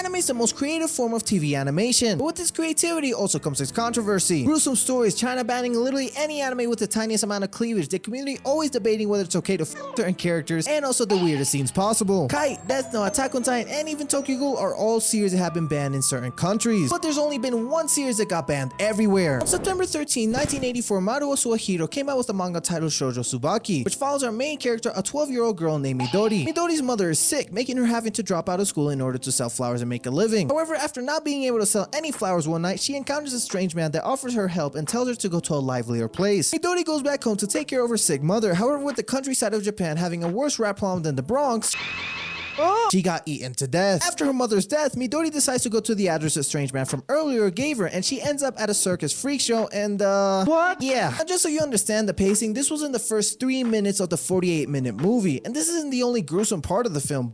Anime is the most creative form of TV animation, but with this creativity also comes its controversy. Gruesome stories, China banning literally any anime with the tiniest amount of cleavage, the community always debating whether it's okay to certain characters, and also the weirdest scenes possible. Kite, Death Note, Attack on Titan, and even Tokyo Ghoul are all series that have been banned in certain countries, but there's only been one series that got banned everywhere. On September 13, 1984, Maruo Suehiro came out with a manga titled Shoujo Tsubaki, which follows our main character, a 12-year-old girl named Midori. Midori's mother is sick, making her having to drop out of school in order to sell flowers and make a living. However, after not being able to sell any flowers one night, she encounters a strange man that offers her help and tells her to go to a livelier place. Midori goes back home to take care of her sick mother. However, with the countryside of Japan having a worse rat problem than the Bronx, she got eaten to death. After her mother's death, Midori decides to go to the address a strange man from earlier gave her, and she ends up at a circus freak show and what? Yeah. And just so you understand the pacing, this was in the first 3 minutes of the 48-minute movie, and this isn't the only gruesome part of the film.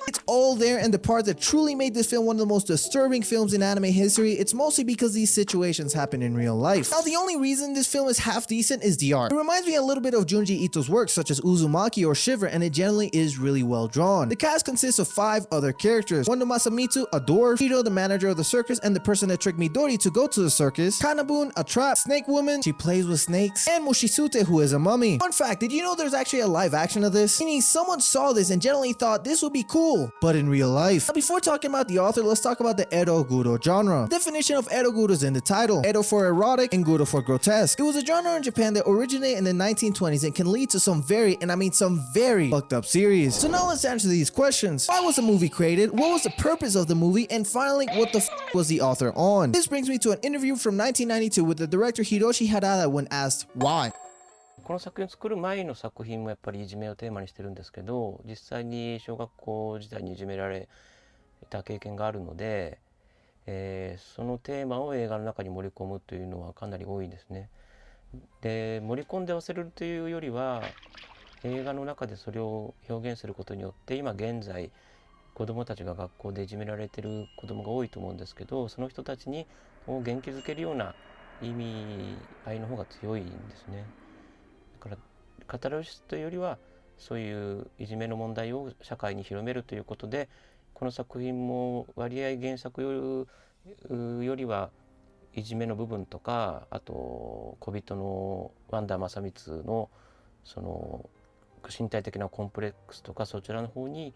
It's all there, and the part that truly made this film one of the most disturbing films in anime history, it's mostly because these situations happen in real life. Now, the only reason this film is half decent is the art. It reminds me a little bit of Junji Ito's works such as Uzumaki or Shiver, and it generally is really well drawn. The cast consists of 5 other characters: Wando Masamitsu, a dwarf; Hiro, the manager of the circus and the person that tricked Midori to go to the circus; Kanabun, a trap; Snake Woman, she plays with snakes; and Mushisute, who is a mummy. Fun fact, did you know there's actually a live action of this? Meaning someone saw this and generally thought this would be cool, but in real life. Now, before talking about the author, let's talk about the Edo Guro genre. The definition of Edo Guro is in the title: Edo for erotic and Guro for grotesque. It was a genre in Japan that originated in the 1920s and can lead to some very, and I mean some very, fucked up series. So now let's answer these questions. Why was the movie created? What was the purpose of the movie? And finally, what the was the author on? This brings me to an interview from 1992 with the director Hiroshi Harada when asked why. この作品を作る前の作品もやっぱりいじめをテーマにしてるんですけど、実際に小学校時代にいじめられた経験があるので、そのテーマを映画の中に盛り込むというのはかなり多いですね。で、盛り込んで忘れるというよりは、映画の中でそれを表現することによって、今現在子どもたちが学校でいじめられてる子どもが多いと思うんですけど、その人たちに元気づけるような意味合いの方が強いんですね。だからカタルシスというよりはそういういじめの問題を社会に広めるということで、この作品も割合原作よりはいじめの部分とか、あと小人のワンダ正光のその身体的なコンプレックスとか、そちらの方に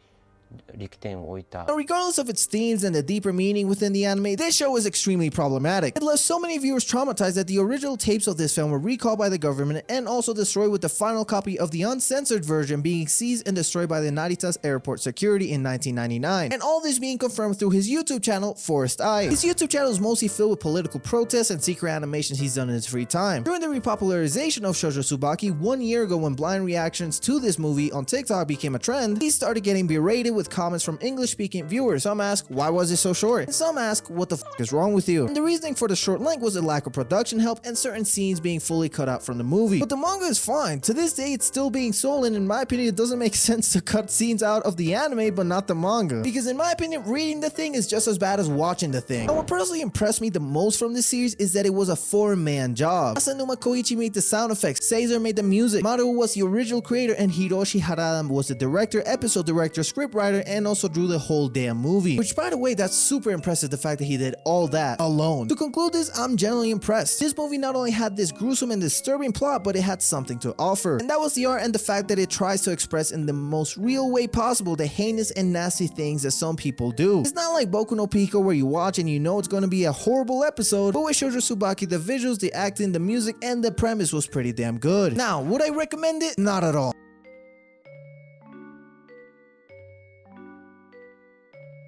力点を置いた。Regardless of its themes and the deeper meaning within the anime, this show is extremely problematic. It left so many viewers traumatized that the original tapes of this film were recalled by the government and also destroyed, with the final copy of the uncensored version being seized and destroyed by the Narita's airport security in 1999. And all this being confirmed through his YouTube channel, Forest Eye. His YouTube channel is mostly filled with political protests and secret animations he's done in his free time. During the repopularization of Shoujo Tsubaki 1 year ago, when blind reactions to this movie on TikTok became a trend, he started getting berated with comments from English-speaking viewers. Some ask, why was it so short? And some ask, what the f is wrong with you? And the reasoning for the short length was a lack of production help and certain scenes being fully cut out from the movie. But the manga is fine. To this day, it's still being sold, and in my opinion, it doesn't make sense to cut scenes out of the anime but not the manga. Because in my opinion, reading the thing is just as bad as watching the thing. And what personally impressed me the most from this series is that it was a 4-man job. Asanuma Koichi made the sound effects, Caesar made the music, Maruo was the original creator, and Hiroshi Harada was the director, episode director, scriptwriter, and also drew the whole damn movie. Which, by the way, that's super impressive, the fact that he did all that alone. To conclude this, I'm generally impressed. This movie not only had this gruesome and disturbing plot, but it had something to offer. And that was the art and the fact that it tries to express in the most real way possible the heinous and nasty things that some people do. It's not like Boku no Pico where you watch and you know it's gonna be a horrible episode, but with Shoujo Tsubaki, the visuals, the acting, the music, and the premise was pretty damn good. Now, would I recommend it? Not at all.